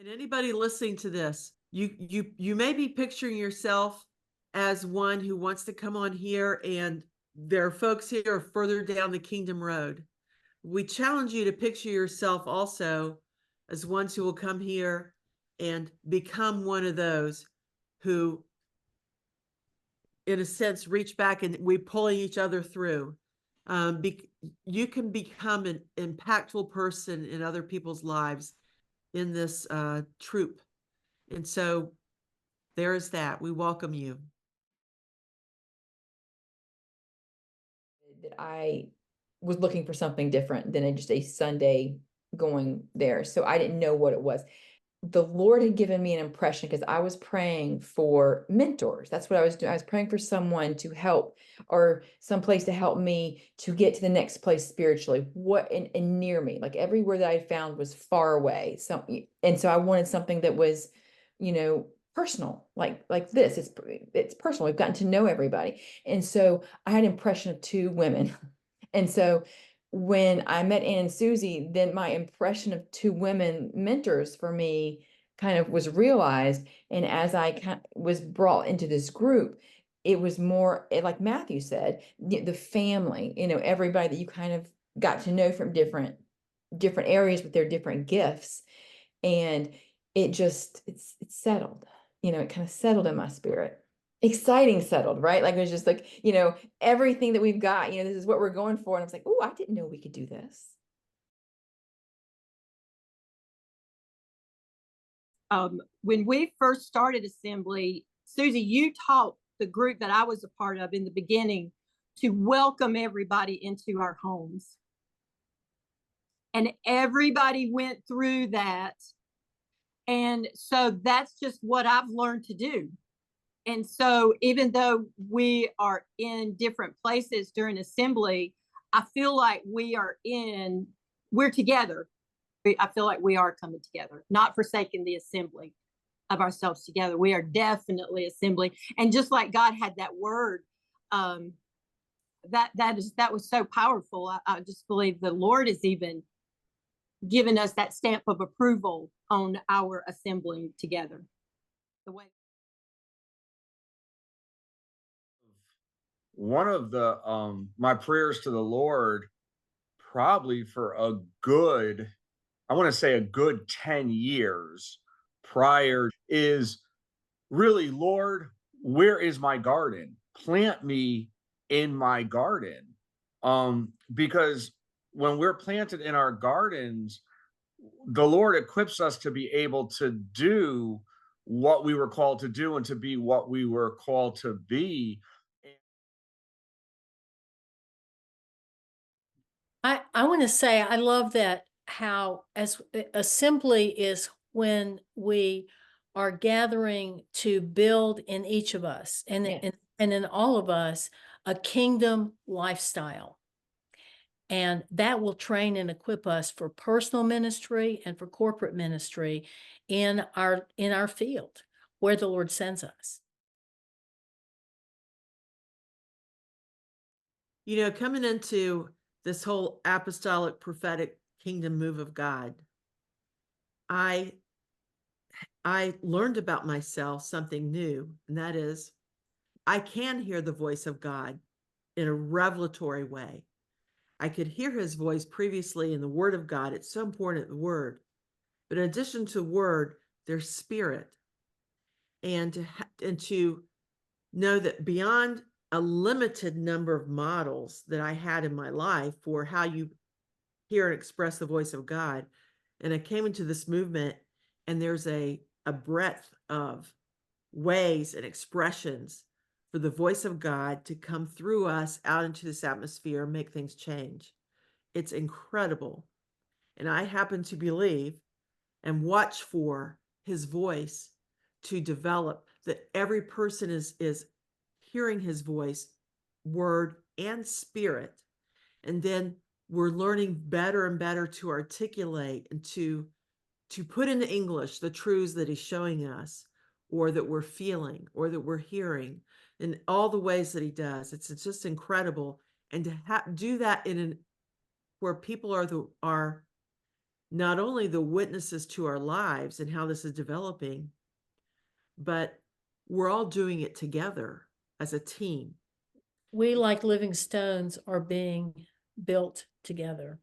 And anybody listening to this, you may be picturing yourself as one who wants to come on here, and there are folks here further down the Kingdom Road. We challenge you to picture yourself also as ones who will come here and become one of those who, in a sense, reach back and we pulling each other through. You can become an impactful person in other people's lives in this troop. And so there's that. We welcome you. That I was looking for something different than just a Sunday going there. So I didn't know what it was. The Lord had given me an impression because I was praying for mentors. That's what I was doing. I was praying for someone to help or some place to help me to get to the next place spiritually. What and near me, like everywhere that I found was far away. So and so I wanted something that was, you know, personal, like this. It's personal. We've gotten to know everybody. And so I had an impression of two women. And so when I met Ann and Susie, then my impression of two women mentors for me kind of was realized. And as I was brought into this group, it was more like Matthew said, the family, everybody that you kind of got to know from different areas with their different gifts. And it's settled, it kind of settled in my spirit. Exciting settled, right? Like it was just like, everything that we've got, this is what we're going for. And I was like, oh, I didn't know we could do this. When we first started Assembly, Susie, you taught the group that I was a part of in the beginning to welcome everybody into our homes. And everybody went through that. And so that's just what I've learned to do. And so even though we are in different places during Assembly, I feel like we're together. I feel like we are coming together, not forsaking the assembly of ourselves together. We are definitely assembly. And just like God had that word, that was so powerful. I just believe the Lord has even given us that stamp of approval on our assembling together. The way. One of the my prayers to the Lord, probably for a good, I want to say a good 10 years prior, is really, Lord, where is my garden? Plant me in my garden. Because when we're planted in our gardens, the Lord equips us to be able to do what we were called to do and to be what we were called to be. I want to say I love that how as assembly is when we are gathering to build in each of us Yeah. and in all of us a kingdom lifestyle. And that will train and equip us for personal ministry and for corporate ministry in our field where the Lord sends us. Coming into this whole apostolic prophetic kingdom move of God, I learned about myself something new, and that is I can hear the voice of God in a revelatory way. I could hear his voice previously in the word of God. It's so important, the word. But in addition to word, there's spirit. And to know that beyond a limited number of models that I had in my life for how you hear and express the voice of God. And I came into this movement, and there's a breadth of ways and expressions for the voice of God to come through us out into this atmosphere and make things change. It's incredible. And I happen to believe and watch for his voice to develop, that every person is hearing his voice, word and spirit. And then we're learning better and better to articulate and to put into English the truths that he's showing us, or that we're feeling, or that we're hearing, in all the ways that he does. It's just incredible. And to do that where people are not only the witnesses to our lives and how this is developing, but we're all doing it together as a team. We, like living stones, are being built together.